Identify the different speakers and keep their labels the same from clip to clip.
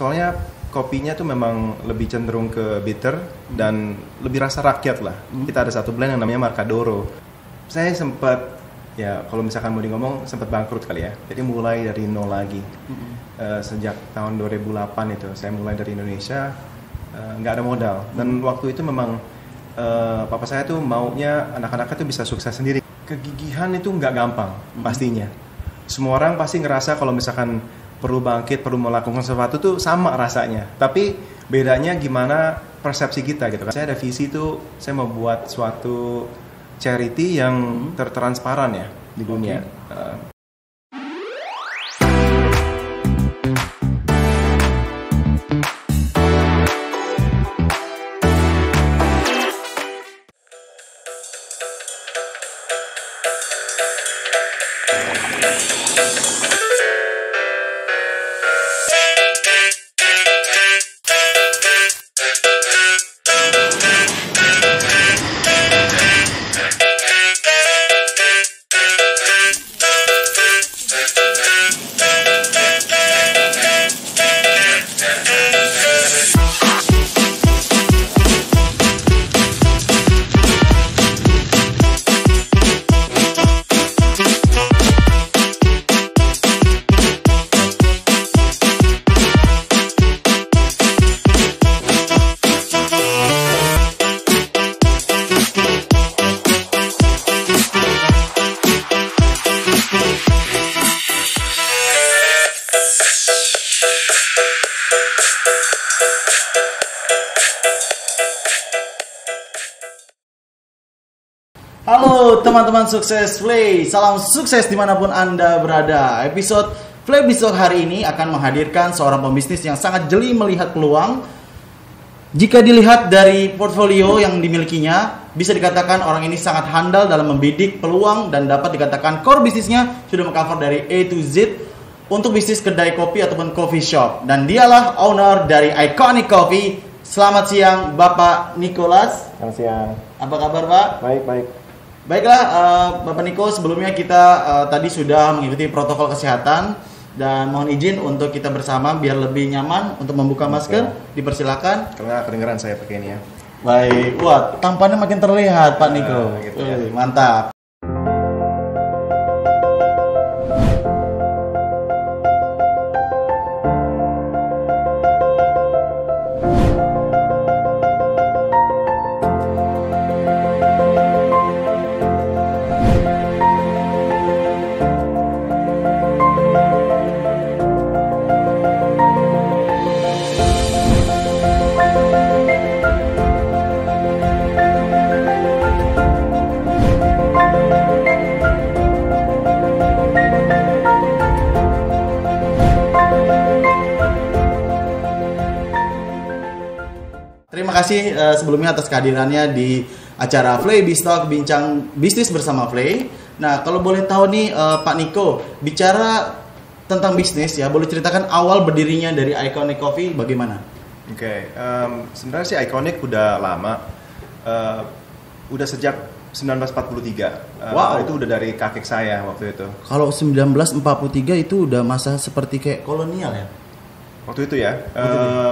Speaker 1: soalnya kopinya tuh memang lebih cenderung ke bitter dan lebih rasa rakyat lah. Kita ada satu blend yang namanya Marcadoro. Saya sempat, ya kalau misalkan mau ngomong sempat bangkrut kali ya. Jadi mulai dari nol lagi. Sejak tahun 2008 itu saya mulai dari Indonesia, nggak ada modal. Dan waktu itu memang papa saya tuh maunya anak-anaknya tuh bisa sukses sendiri. Kegigihan itu nggak gampang pastinya. Semua orang pasti ngerasa kalau misalkan perlu bangkit, perlu melakukan sesuatu tuh sama rasanya. Tapi bedanya gimana persepsi kita gitu kan. Saya ada visi tuh, saya mau buat suatu charity yang tertransparan ya di dunia.
Speaker 2: Halo teman-teman sukses Flay, salam sukses dimanapun Anda berada. Episode Flay Bisok hari ini akan menghadirkan seorang pembisnis yang sangat jeli melihat peluang. Jika dilihat dari portfolio yang dimilikinya, bisa dikatakan orang ini sangat handal dalam membidik peluang dan dapat dikatakan core bisnisnya sudah mengcover dari A to Z untuk bisnis kedai kopi ataupun coffee shop. Dan dialah owner dari Iconic Coffee. Selamat siang Bapak Nicholas.
Speaker 1: Selamat siang.
Speaker 2: Apa kabar Pak?
Speaker 1: Baik, baik.
Speaker 2: Baiklah, Bapak Niko, sebelumnya kita tadi sudah mengikuti protokol kesehatan dan mohon izin untuk kita bersama biar lebih nyaman untuk membuka masker. Dipersilakan.
Speaker 1: Karena kedengeran saya pakai ini ya.
Speaker 2: Baik, wah tampannya makin terlihat Pak Niko.
Speaker 1: Gitu ya.
Speaker 2: Mantap. Terima kasih sebelumnya atas kehadirannya di acara Flay Bistalk Bincang Bisnis bersama Flay. Nah, kalau boleh tahu nih Pak Niko, bicara tentang bisnis ya, boleh ceritakan awal berdirinya dari Iconic Coffee bagaimana?
Speaker 1: Oke, sebenarnya sih Iconic udah lama, udah sejak 1943.
Speaker 2: Wow.
Speaker 1: Itu udah dari kakek saya waktu itu.
Speaker 2: Kalau 1943 itu udah masa seperti kayak kolonial ya?
Speaker 1: Waktu itu ya,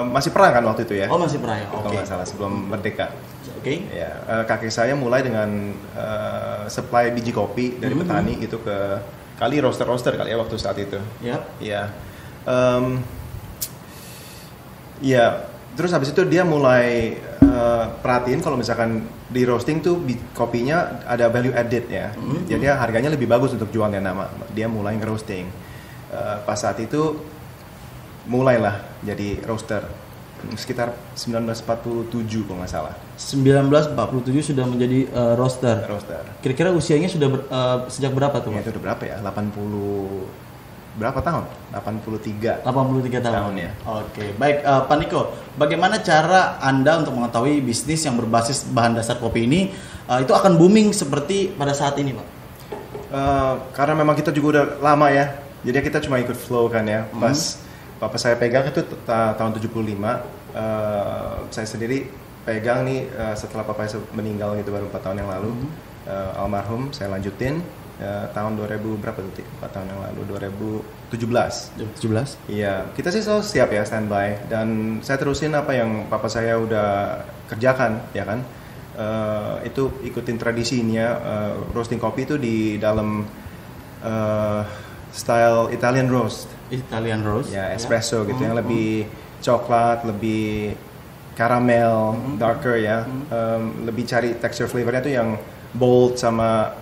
Speaker 1: masih perang kan waktu itu ya?
Speaker 2: Oh masih perang ya?
Speaker 1: Kalau nggak salah, sebelum merdeka.
Speaker 2: Oke.
Speaker 1: Ya, kakek saya mulai dengan supply biji kopi dari petani gitu ke kali roaster kali ya waktu saat itu.
Speaker 2: Yap.
Speaker 1: Ya, ya. Terus habis itu dia mulai perhatiin kalau misalkan di roasting tuh kopinya ada value added ya. Jadi harganya lebih bagus untuk jualnya nama. Dia mulai nge-roasting. Pas saat itu mulailah jadi roaster sekitar 1947 kalau nggak salah.
Speaker 2: 1947 sudah menjadi roaster. Kira-kira usianya sudah sejak berapa tuh?
Speaker 1: Ya, itu udah berapa ya? 80 berapa tahun? 83
Speaker 2: tahun
Speaker 1: ya.
Speaker 2: Oke, baik Pak Niko, bagaimana cara Anda untuk mengetahui bisnis yang berbasis bahan dasar kopi ini itu akan booming seperti pada saat ini, Pak?
Speaker 1: Karena memang kita juga udah lama ya. Jadi kita cuma ikut flow kan ya. Pas papa saya pegang itu tahun 75, saya sendiri pegang nih setelah papa saya meninggal gitu baru 4 tahun yang lalu. Almarhum saya lanjutin tahun 2000 berapa tuh? 4 tahun yang lalu, 2017.
Speaker 2: 17.
Speaker 1: Iya, kita sih selalu siap ya standby, dan saya terusin apa yang papa saya udah kerjakan, ya kan. Itu ikutin tradisinya, roasting kopi itu di dalam style Italian roast.
Speaker 2: Italian roast.
Speaker 1: Ya, espresso gitu, yang lebih coklat, lebih caramel, darker ya. Lebih cari texture flavornya tuh yang bold sama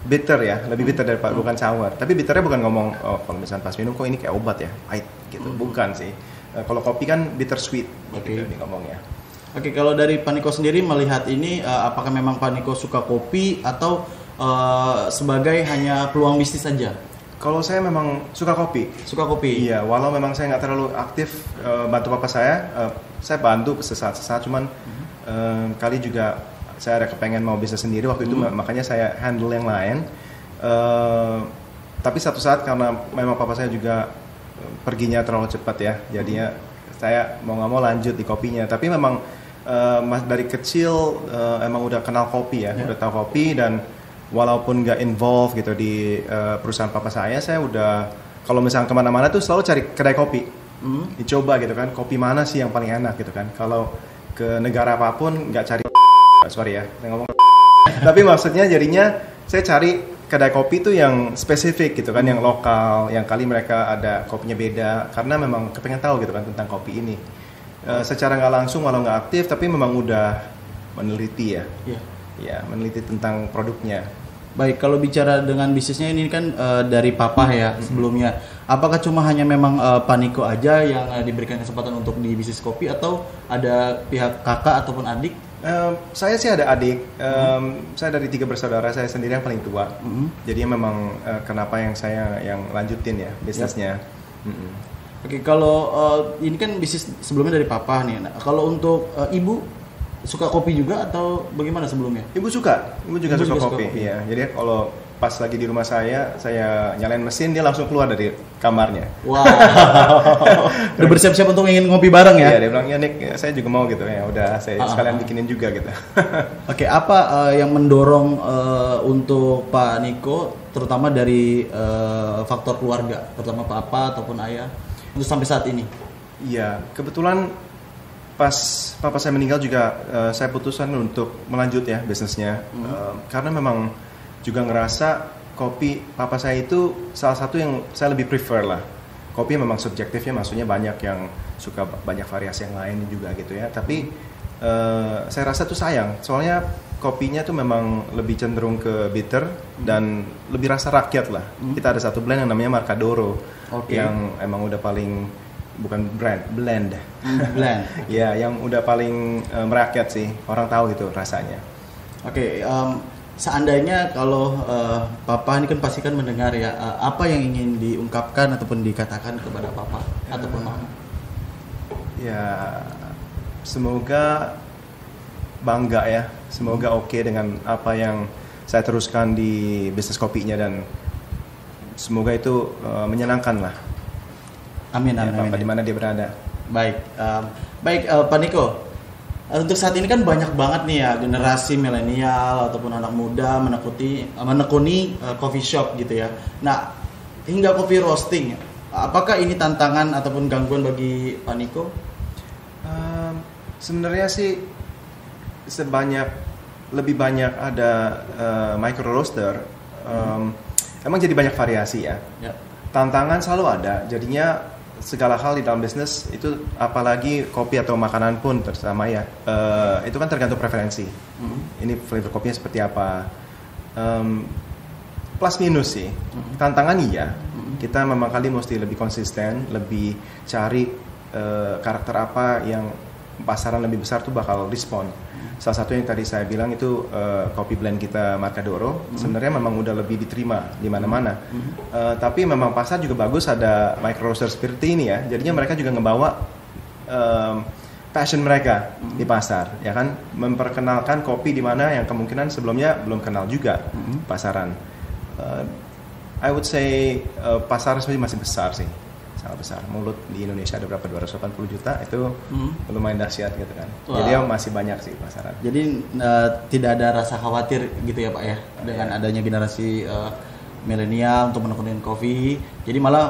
Speaker 1: bitter ya, lebih bitter daripada bukan sour. Tapi bitternya bukan ngomong kalau misalnya pas minum kok ini kayak obat ya, pahit gitu. Bukan sih. Kalau kopi kan bitter sweet gitu nih ngomongnya.
Speaker 2: Oke, kalau dari Pak Niko sendiri melihat ini, apakah memang Pak Niko suka kopi atau sebagai hanya peluang bisnis saja?
Speaker 1: Kalau saya memang suka kopi.
Speaker 2: Suka kopi?
Speaker 1: Iya, walau memang saya nggak terlalu aktif bantu papa saya bantu sesaat-sesaat, cuman kali juga saya ada kepengen mau bisnis sendiri waktu itu, makanya saya handle yang lain. Tapi satu saat karena memang papa saya juga perginya terlalu cepat ya, jadinya saya mau nggak mau lanjut di kopinya. Tapi memang dari kecil emang udah kenal kopi ya, udah tahu kopi, dan walaupun nggak involve gitu di perusahaan papa saya udah kalau misalnya kemana-mana tuh selalu cari kedai kopi, dicoba gitu kan, kopi mana sih yang paling enak gitu kan. Kalau ke negara apapun nggak cari sorry ya, ngomong. Tapi maksudnya jadinya saya cari kedai kopi tuh yang spesifik gitu kan, yang lokal, yang kali mereka ada kopinya beda, karena memang kepengen tahu gitu kan tentang kopi ini. Secara nggak langsung walau nggak aktif, tapi memang udah meneliti ya. Ya, meneliti tentang produknya.
Speaker 2: Baik, kalau bicara dengan bisnisnya ini kan dari papa ya sebelumnya. Apakah cuma hanya memang Pak Niko aja yang diberikan kesempatan untuk di bisnis kopi, atau ada pihak kakak ataupun adik?
Speaker 1: Saya sih ada adik. Saya dari 3 bersaudara, saya sendiri yang paling tua. Jadi memang kenapa saya yang lanjutin ya bisnisnya.
Speaker 2: Oke, kalau ini kan bisnis sebelumnya dari papa nih. Nah, kalau untuk ibu suka kopi juga atau bagaimana sebelumnya?
Speaker 1: Ibu juga suka kopi. Iya. Jadi kalau pas lagi di rumah saya nyalain mesin, dia langsung keluar dari kamarnya.
Speaker 2: Wow. Udah bersiap-siap untuk ingin ngopi bareng ya?
Speaker 1: Iya, dia bilang, ya Nick, saya juga mau gitu ya. Udah, saya sekalian bikinin juga gitu.
Speaker 2: Oke, apa yang mendorong untuk Pak Niko, terutama dari faktor keluarga, terutama papa ataupun ayah, untuk sampai saat ini?
Speaker 1: Iya, kebetulan pas papa saya meninggal juga saya putuskan untuk melanjut ya bisnisnya. Karena memang juga ngerasa kopi papa saya itu salah satu yang saya lebih prefer lah. Kopi memang subjektifnya, maksudnya banyak yang suka banyak variasi yang lain juga gitu ya. Tapi saya rasa tuh sayang, soalnya kopinya tuh memang lebih cenderung ke bitter dan lebih rasa rakyat lah. Kita ada satu blend yang namanya Marcadoro, yang emang udah paling blend. Ya, yang udah paling merakyat sih, orang tahu gitu rasanya.
Speaker 2: Oke, seandainya kalau papa ini kan pasti kan mendengar ya, apa yang ingin diungkapkan ataupun dikatakan kepada papa ataupun mama?
Speaker 1: Ya, semoga bangga ya, semoga oke dengan apa yang saya teruskan di bisnis kopinya, dan semoga itu menyenangkan lah.
Speaker 2: Amin.
Speaker 1: Di mana dia berada.
Speaker 2: Baik, Pak Niko. Untuk saat ini kan banyak banget nih ya generasi milenial ataupun anak muda menekuni coffee shop gitu ya. Nah, hingga kopi roasting, apakah ini tantangan ataupun gangguan bagi Pak Niko?
Speaker 1: Sebenarnya sih lebih banyak ada micro roaster. Emang jadi banyak variasi ya. Tantangan selalu ada. Jadinya segala hal di dalam bisnis itu, apalagi kopi atau makanan pun terutama ya, itu kan tergantung preferensi. Ini flavor kopinya seperti apa, plus minus sih. Tantangan iya, kita memang kali mesti lebih konsisten, lebih cari karakter apa yang pasaran lebih besar tuh bakal respon. Salah satu yang tadi saya bilang itu kopi blend kita Marcadoro, sebenarnya memang udah lebih diterima di mana-mana. Tapi memang pasar juga bagus, ada micro roaster seperti ini ya. Jadinya mereka juga ngebawa passion mereka di pasar, ya kan, memperkenalkan kopi di mana yang kemungkinan sebelumnya belum kenal juga pasaran. I would say pasar masih besar sih. sangat besar. Mulut di Indonesia ada berapa, 280 juta, itu lumayan dahsyat gitu kan.
Speaker 2: Wah.
Speaker 1: Jadi masih banyak sih pasaran.
Speaker 2: Jadi tidak ada rasa khawatir gitu ya Pak ya dengan adanya generasi milenial untuk menekunin kopi. Jadi malah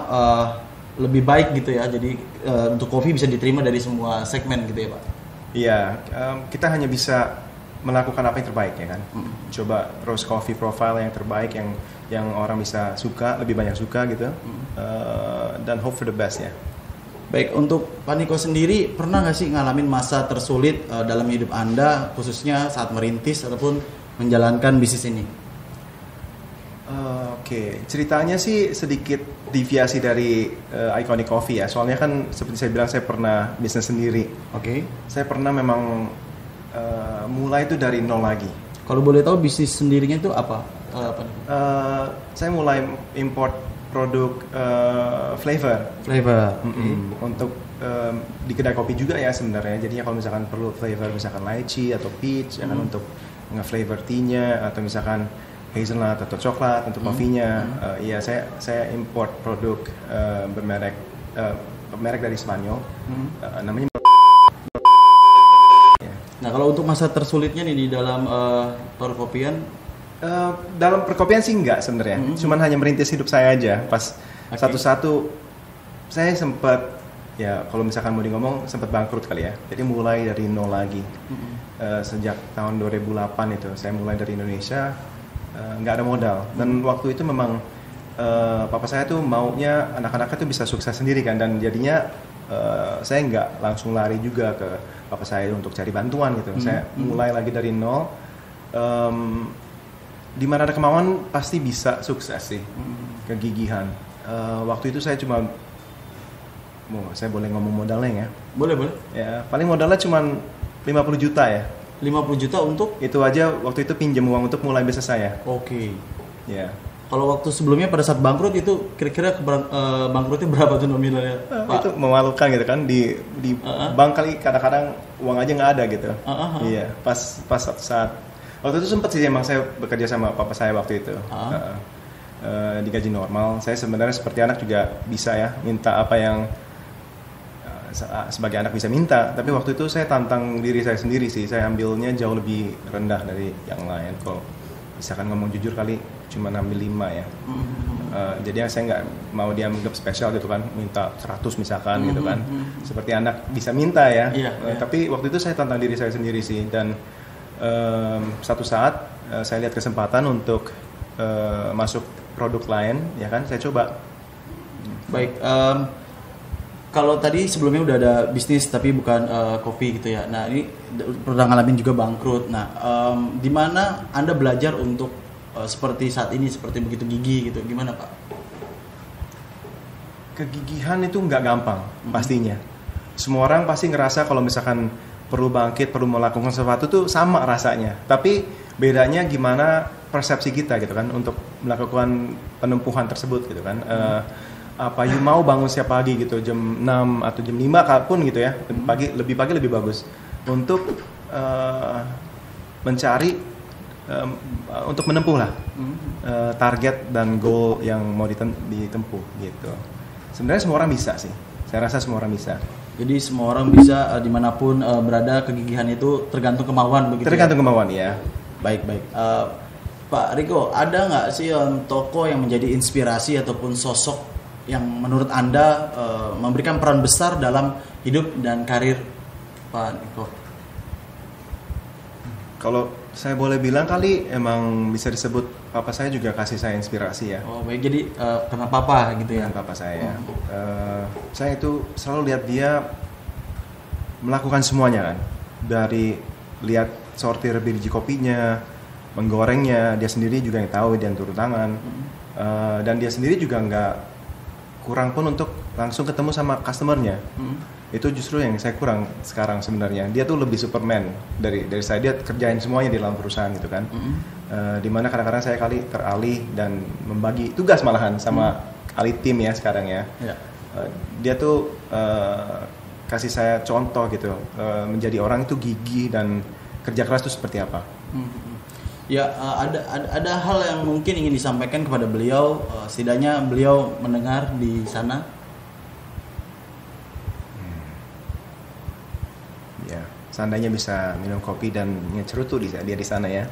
Speaker 2: lebih baik gitu ya. Jadi untuk kopi bisa diterima dari semua segmen gitu ya Pak.
Speaker 1: Iya, kita hanya bisa melakukan apa yang terbaik ya kan. Coba roast coffee profile yang terbaik, yang orang bisa suka, lebih banyak suka gitu. Dan hope for the best ya.
Speaker 2: Baik, untuk Pak Niko sendiri pernah nggak sih ngalamin masa tersulit dalam hidup Anda, khususnya saat merintis ataupun menjalankan bisnis ini?
Speaker 1: Oke, ceritanya sih sedikit deviasi dari Iconic Coffee ya. Soalnya kan seperti saya bilang, saya pernah bisnis sendiri.
Speaker 2: Oke.
Speaker 1: Saya pernah memang mulai itu dari nol lagi.
Speaker 2: Kalau boleh tahu bisnis sendirinya itu apa?
Speaker 1: Saya mulai import produk flavor. Untuk di kedai kopi juga ya sebenarnya. Jadinya kalau misalkan perlu flavor, misalkan lychee atau peach, ya kan, untuk nge-flavor tea-nya, atau misalkan hazelnut atau coklat untuk kopinya. Iya, saya import produk bermerek dari Spanyol. Namanya.
Speaker 2: Nah, kalau untuk masa tersulitnya nih di dalam perkopian,
Speaker 1: dalam perkopian sih enggak sebenarnya. Cuman hanya merintis hidup saya aja. Pas satu-satu saya sempat, ya kalau misalkan mau ngomong, sempat bangkrut kali ya. Jadi mulai dari nol lagi. Sejak tahun 2008 itu saya mulai dari Indonesia, nggak ada modal. Dan waktu itu memang papa saya tuh maunya anak-anaknya tuh bisa sukses sendiri kan, dan jadinya saya nggak langsung lari juga ke papa saya untuk cari bantuan gitu. Saya mulai lagi dari nol. Di mana ada kemauan pasti bisa sukses sih. Kegigihan. Waktu itu saya cuma, saya boleh ngomong modalnya ya?
Speaker 2: Boleh.
Speaker 1: Ya, paling modalnya cuma 50 juta ya.
Speaker 2: 50 juta untuk?
Speaker 1: Itu aja waktu itu pinjam uang untuk mulai bisnis saya.
Speaker 2: Oke.
Speaker 1: Ya.
Speaker 2: Kalau waktu sebelumnya pada saat bangkrut itu kira-kira bangkrutnya berapa tuh nominalnya, Pak?
Speaker 1: Itu memalukan gitu kan, di bank kali kadang-kadang uang aja nggak ada gitu. Iya, pas saat waktu itu sempat sih emang saya bekerja sama papa saya waktu itu. Digaji normal. Saya sebenarnya seperti anak juga bisa ya minta apa yang sebagai anak bisa minta, tapi waktu itu saya tantang diri saya sendiri sih. Saya ambilnya jauh lebih rendah dari yang lain. Kalau misalkan ngomong jujur kali cuma ambil 5 ya. Jadi saya nggak mau dianggap spesial gitu kan, minta 100 misalkan gitu kan. Seperti anak bisa minta ya. Tapi waktu itu saya tantang diri saya sendiri sih, dan satu saat saya lihat kesempatan untuk masuk produk lain, ya kan, saya coba.
Speaker 2: Baik, kalau tadi sebelumnya udah ada bisnis tapi bukan kopi gitu ya. Nah, ini pernah ngalamin juga bangkrut. Nah, di mana Anda belajar untuk seperti saat ini, seperti begitu gigih gitu, gimana Pak?
Speaker 1: Kegigihan itu nggak gampang pastinya. Semua orang pasti ngerasa kalau misalkan perlu bangkit, perlu melakukan sesuatu tuh sama rasanya. Tapi bedanya gimana persepsi kita gitu kan untuk melakukan penempuhan tersebut gitu kan. Apa you mau bangun setiap pagi gitu jam 6 atau jam 5 kapan gitu ya, lebih pagi lebih bagus untuk mencari untuk menempuh lah target dan goal yang mau ditempuh gitu. Sebenarnya semua orang bisa sih, saya rasa semua orang bisa.
Speaker 2: Jadi semua orang bisa dimanapun berada, kegigihan itu tergantung kemauan begitu.
Speaker 1: Tergantung kemauan ya.
Speaker 2: Baik. Pak Riko, ada nggak sih tokoh yang menjadi inspirasi ataupun sosok yang menurut Anda memberikan peran besar dalam hidup dan karir Pak Niko?
Speaker 1: Kalau saya boleh bilang kali emang bisa disebut papa saya juga kasih saya inspirasi ya.
Speaker 2: Oh baik, jadi karena papa gitu ya?
Speaker 1: Papa saya. Saya itu selalu lihat dia melakukan semuanya kan. Dari lihat sortir biji kopinya, menggorengnya, dia sendiri juga yang tahu, dia yang turun tangan. Dan dia sendiri juga nggak kurang pun untuk langsung ketemu sama customernya. Itu justru yang saya kurang sekarang sebenarnya. Dia tuh lebih Superman dari saya. Dia kerjain semuanya di dalam perusahaan gitu kan. Dimana kadang-kadang saya kali teralih dan membagi tugas malahan sama kali tim ya sekarang ya. Dia tuh kasih saya contoh gitu, menjadi orang itu gigih dan kerja keras itu seperti apa.
Speaker 2: Ya, ada hal yang mungkin ingin disampaikan kepada beliau, setidaknya beliau mendengar di sana.
Speaker 1: Ya, seandainya bisa minum kopi dan ngecerutu dia di sana ya.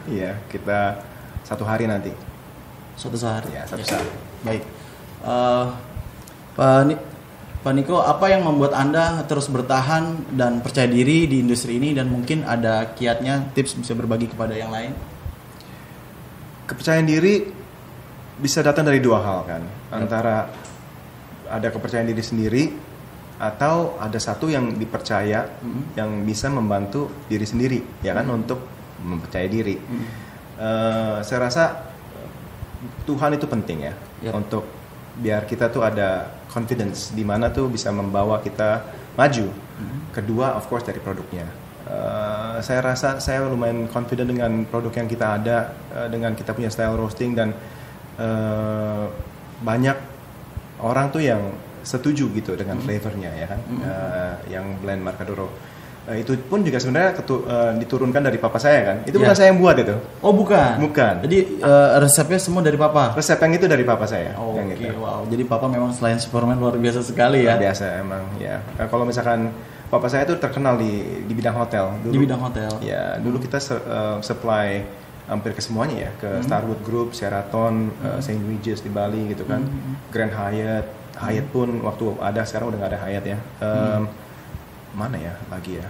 Speaker 1: Iya, kita satu hari nanti.
Speaker 2: Suatu saat.
Speaker 1: Ya, satu saat.
Speaker 2: Baik. Pak Niko, apa yang membuat Anda terus bertahan dan percaya diri di industri ini, dan mungkin ada kiatnya, tips bisa berbagi kepada yang lain?
Speaker 1: Kepercayaan diri bisa datang dari dua hal kan. Antara ada kepercayaan diri sendiri atau ada satu yang dipercaya yang bisa membantu diri sendiri ya kan untuk mempercayai diri. Saya rasa Tuhan itu penting ya untuk biar kita tuh ada confidence di mana tuh bisa membawa kita maju. Kedua of course dari produknya. Saya rasa saya lumayan confident dengan produk yang kita ada, dengan kita punya style roasting, dan banyak orang tuh yang setuju gitu dengan flavornya ya kan, yang blend Marcadoro. Itu pun juga sebenarnya diturunkan dari papa saya kan. Itu bukan saya yang buat itu.
Speaker 2: Oh bukan.
Speaker 1: Bukan.
Speaker 2: Jadi resepnya semua dari papa.
Speaker 1: Resep yang itu dari papa saya.
Speaker 2: Oh,
Speaker 1: yang
Speaker 2: oke.
Speaker 1: gitu.
Speaker 2: Wow. Jadi papa memang selain Superman luar biasa sekali ya.
Speaker 1: Luar biasa emang ya. Kalau misalkan papa saya itu terkenal di bidang hotel. Dulu,
Speaker 2: di bidang hotel.
Speaker 1: Ya, dulu kita supply hampir ke semuanya ya, ke Starwood Group, Sheraton, St. Regis di Bali gitu kan, Grand Hyatt, Hyatt pun waktu ada, sekarang udah nggak ada Hyatt ya. Mana ya lagi ya?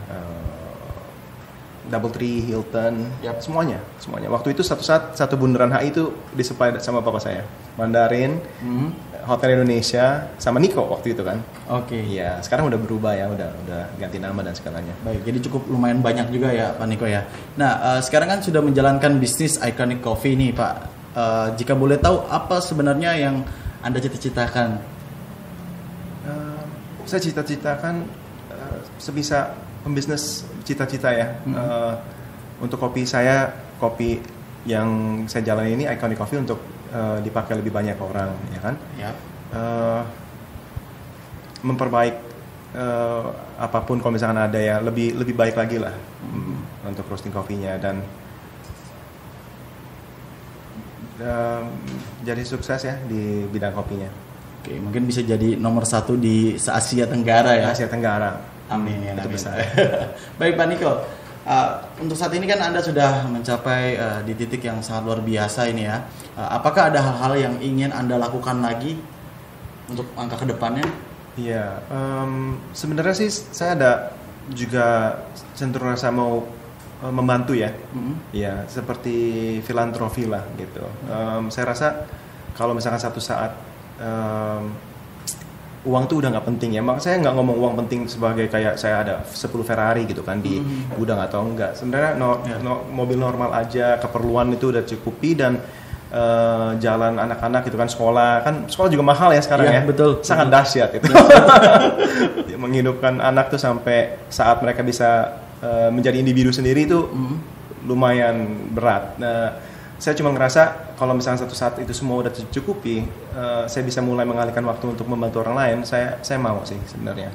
Speaker 1: Doubletree, Hilton, semuanya. Waktu itu satu bundaran HI itu disupply sama papa saya. Mandarin, Hotel Indonesia, sama Niko waktu itu kan.
Speaker 2: Oke.
Speaker 1: Iya, sekarang udah berubah ya, udah ganti nama dan segalanya.
Speaker 2: Baik, jadi cukup lumayan banyak juga ya Pak Niko ya. Nah, sekarang kan sudah menjalankan bisnis Iconic Coffee nih Pak. Jika boleh tahu, apa sebenarnya yang Anda cita-citakan?
Speaker 1: Saya cita-citakan sebisa pembisnis cita-cita ya. Untuk kopi saya, kopi yang saya jalani ini Iconic Coffee untuk dipakai lebih banyak orang ya kan. Memperbaik apapun kalau misalkan ada ya, lebih baik lagi lah untuk roasting kopinya, dan jadi sukses ya di bidang kopinya.
Speaker 2: Oke, mungkin bisa jadi nomor 1 di Asia Tenggara ya.
Speaker 1: Asia Tenggara.
Speaker 2: Amin.
Speaker 1: Itu
Speaker 2: Amin.
Speaker 1: bisa.
Speaker 2: Baik Pak Niko, untuk saat ini kan Anda sudah mencapai di titik yang sangat luar biasa ini ya. Apakah ada hal-hal yang ingin Anda lakukan lagi untuk angka ke depannya?
Speaker 1: Iya, sebenarnya sih saya ada juga cenderung rasa mau membantu ya. Ya, seperti filantropi lah gitu. Saya rasa kalau misalkan satu saat uang tuh udah nggak penting ya. Mak saya nggak ngomong uang penting sebagai kayak saya ada 10 Ferrari gitu kan di gudang atau enggak. Sebenarnya mobil normal aja, keperluan itu udah cukupi, dan jalan anak-anak gitu kan, sekolah juga mahal ya sekarang ya.
Speaker 2: Betul.
Speaker 1: Sangat dahsyat itu. Menghidupkan anak tuh sampai saat mereka bisa menjadi individu sendiri itu lumayan berat. Nah, saya cuma ngerasa kalau misalnya satu saat itu semua udah tercukupi, saya bisa mulai mengalihkan waktu untuk membantu orang lain. Saya mau sih sebenarnya.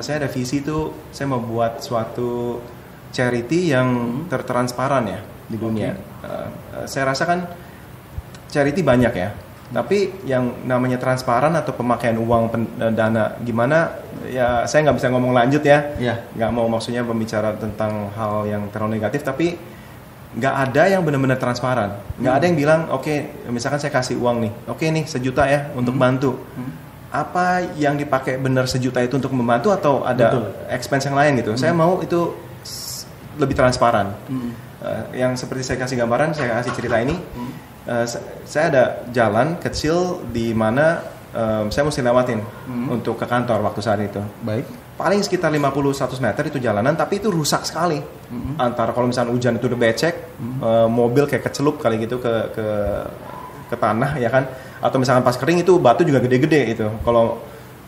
Speaker 1: Saya ada visi itu, saya mau buat suatu charity yang tertransparan ya di dunia. Saya rasa kan charity banyak ya, tapi yang namanya transparan atau pemakaian uang dana gimana ya, saya nggak bisa ngomong lanjut ya. Nggak mau maksudnya membicara tentang hal yang terlalu negatif, tapi nggak ada yang benar-benar transparan. Nggak ada yang bilang, oke, misalkan saya kasih uang nih, oke nih 1 juta ya untuk bantu. Apa yang dipakai benar 1 juta itu untuk membantu atau ada expense yang lain gitu. Saya mau itu lebih transparan. Yang seperti saya kasih gambaran, saya kasih cerita ini. Saya ada jalan kecil di mana saya mesti lewatin untuk ke kantor waktu saat itu. Baik. Paling sekitar 50-100 meter itu jalanan, tapi itu rusak sekali. Antara kalau misalnya hujan itu udah becek, mobil kayak kecelup kali gitu ke tanah ya kan. Atau misalkan pas kering itu batu juga gede-gede itu. Kalau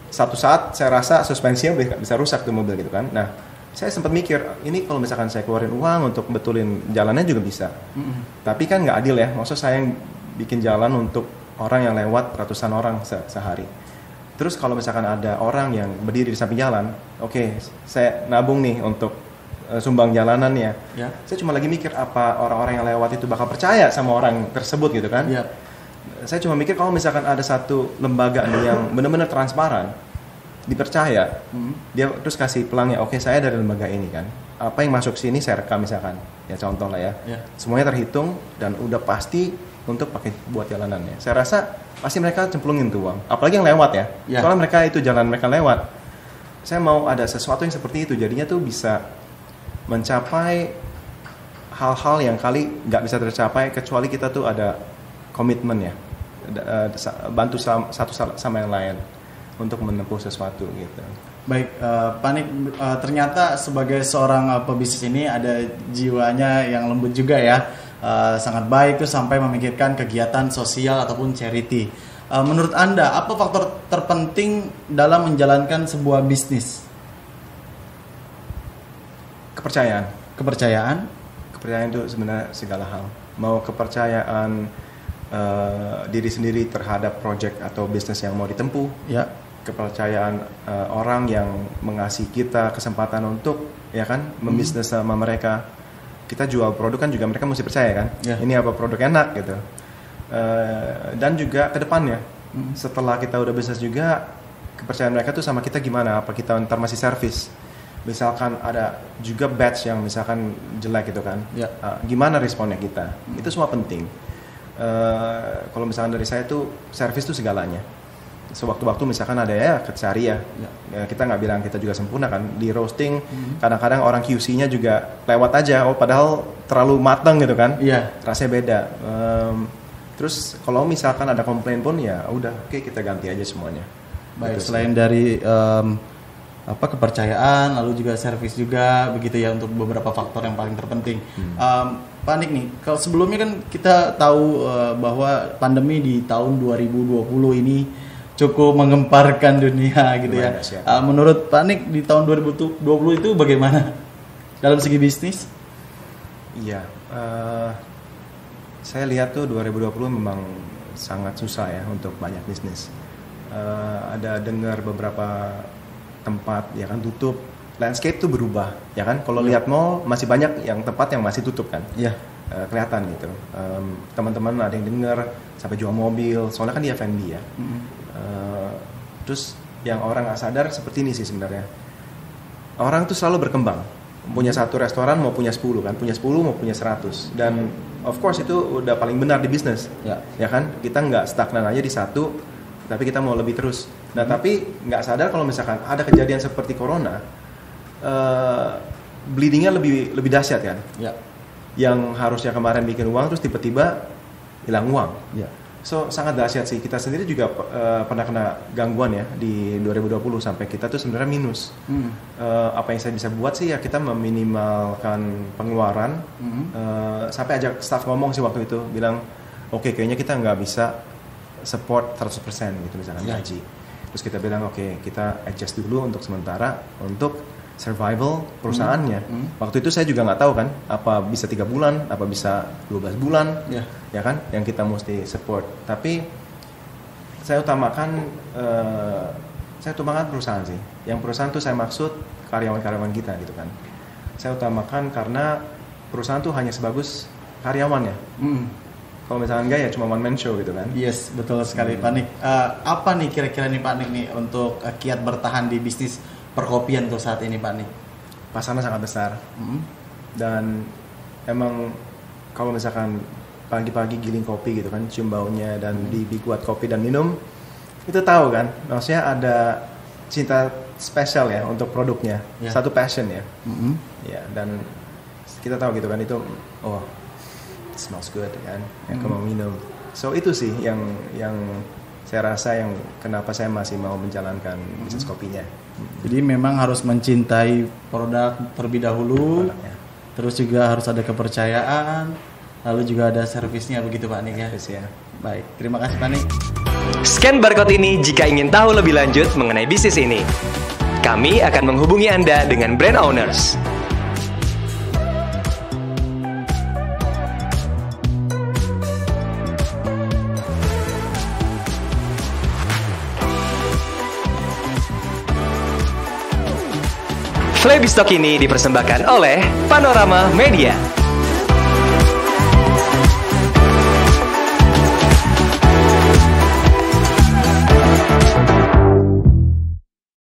Speaker 1: satu saat saya rasa suspensinya bisa rusak tuh mobil gitu kan. Nah, saya sempat mikir, ini kalau misalkan saya keluarin uang untuk betulin jalannya juga bisa. Tapi kan nggak adil ya. Maksud saya yang bikin jalan untuk orang yang lewat ratusan orang sehari. Terus kalau misalkan ada orang yang berdiri di samping jalan, oke, saya nabung nih untuk sumbang jalanannya. Saya cuma lagi mikir apa orang-orang yang lewat itu bakal percaya sama orang tersebut gitu kan. Saya cuma mikir kalau misalkan ada satu lembaga nih yang benar-benar transparan, dipercaya, dia terus kasih pelangnya, oke saya dari lembaga ini kan, apa yang masuk sini saya rekam misalkan, ya contoh lah ya, semuanya terhitung dan udah pasti untuk pakai buat jalanannya. Saya rasa pasti mereka cemplungin tuh uang, apalagi yang lewat ya, soalnya mereka itu jalan mereka lewat. Saya mau ada sesuatu yang seperti itu, jadinya tuh bisa mencapai hal-hal yang kali nggak bisa tercapai kecuali kita tuh ada komitmen ya, bantu satu sama yang lain untuk menempuh sesuatu gitu.
Speaker 2: Baik, Pak Nick, ternyata sebagai seorang pebisnis ini ada jiwanya yang lembut juga ya, sangat baik tuh sampai memikirkan kegiatan sosial ataupun charity. Menurut Anda, apa faktor terpenting dalam menjalankan sebuah bisnis?
Speaker 1: Kepercayaan.
Speaker 2: Kepercayaan
Speaker 1: itu sebenarnya segala hal. Mau kepercayaan diri sendiri terhadap project atau bisnis yang mau ditempuh,
Speaker 2: ya.
Speaker 1: Kepercayaan orang yang mengasihi kita kesempatan untuk ya kan membisnis sama mereka. Kita jual produk kan juga mereka mesti percaya kan, ini apa produk enak gitu. Dan juga ke depannya, setelah kita udah bisnis juga, kepercayaan mereka tuh sama kita gimana, apa kita ntar masih servis. Misalkan ada juga batch yang misalkan jelek gitu kan, gimana responnya kita, itu semua penting. Kalau misalkan dari saya tuh servis tuh segalanya. Sewaktu-waktu misalkan ada ya kecari ya, kita nggak bilang kita juga sempurna kan, di roasting kadang-kadang orang QC-nya juga lewat aja, padahal terlalu matang gitu kan, rasanya beda. Terus kalau misalkan ada komplain pun ya udah oke, kita ganti aja semuanya.
Speaker 2: Baik, gitu, selain dari kepercayaan, lalu juga servis juga begitu ya, untuk beberapa faktor yang paling terpenting. Pak Nick nih, kalau sebelumnya kan kita tahu bahwa pandemi di tahun 2020 ini cukup menggemparkan dunia gitu ya. Menurut Pak Nick di tahun 2020 itu bagaimana dalam segi bisnis?
Speaker 1: Iya, saya lihat tuh 2020 memang sangat susah ya untuk banyak bisnis. Ada dengar beberapa tempat ya kan tutup, landscape tuh berubah ya kan. Kalau lihat mall masih banyak yang tempat yang masih tutup kan, kelihatan gitu. Teman-teman ada yang dengar sampai jual mobil, soalnya kan di F&B ya. Terus yang orang nggak sadar seperti ini sih sebenarnya, orang tuh selalu berkembang, punya satu restoran mau punya 10 kan, punya 10 mau punya 100, dan of course itu udah paling benar di bisnis ya kan. Kita nggak stagnan aja di satu, tapi kita mau lebih terus. Nah tapi nggak sadar kalau misalkan ada kejadian seperti corona, bleedingnya lebih dahsyat kan. Yang harusnya kemarin bikin uang terus tiba-tiba hilang uang. So sangat dahsyat sih. Kita sendiri juga pernah kena gangguan ya di 2020 sampai kita tuh sebenarnya minus. Apa yang saya bisa buat sih ya kita meminimalkan pengeluaran. Sampai ajak staff ngomong sih waktu itu, bilang oke, kayaknya kita nggak bisa support 100% gitu misalkan gaji. Terus kita bilang oke, kita adjust dulu untuk sementara untuk survival perusahaannya. Waktu itu saya juga nggak tahu kan, apa bisa 3 bulan, apa bisa 12 bulan, ya kan, yang kita mesti support. Tapi saya utamakan perusahaan sih. Yang perusahaan tuh saya maksud karyawan-karyawan kita gitu kan. Saya utamakan karena perusahaan tuh hanya sebagus karyawannya. Kalau misalnya enggak ya cuma one man show gitu kan.
Speaker 2: Yes, betul sekali Pak Nick. Apa nih kira-kira nih Pak Nick nih untuk kiat bertahan di bisnis perkopian tuh saat ini Pak Nick?
Speaker 1: Pasarnya sangat besar. Dan emang kalau misalkan pagi-pagi giling kopi gitu kan, cium baunya dan dibuat kopi dan minum, itu tahu kan, maksudnya ada cinta spesial ya untuk produknya, satu passion ya. Ya, dan kita tahu gitu kan, itu it smells good kan, yang mau minum. So itu sih yang saya rasa yang kenapa saya masih mau menjalankan bisnis kopinya.
Speaker 2: Jadi memang harus mencintai produk terlebih dahulu, terus juga harus ada kepercayaan, lalu juga ada servisnya begitu Pak Nick ya. Baik, terima kasih Pak Nick.
Speaker 3: Scan barcode ini jika ingin tahu lebih lanjut mengenai bisnis ini. Kami akan menghubungi Anda dengan brand owners. Flebistock ini dipersembahkan oleh Panorama Media.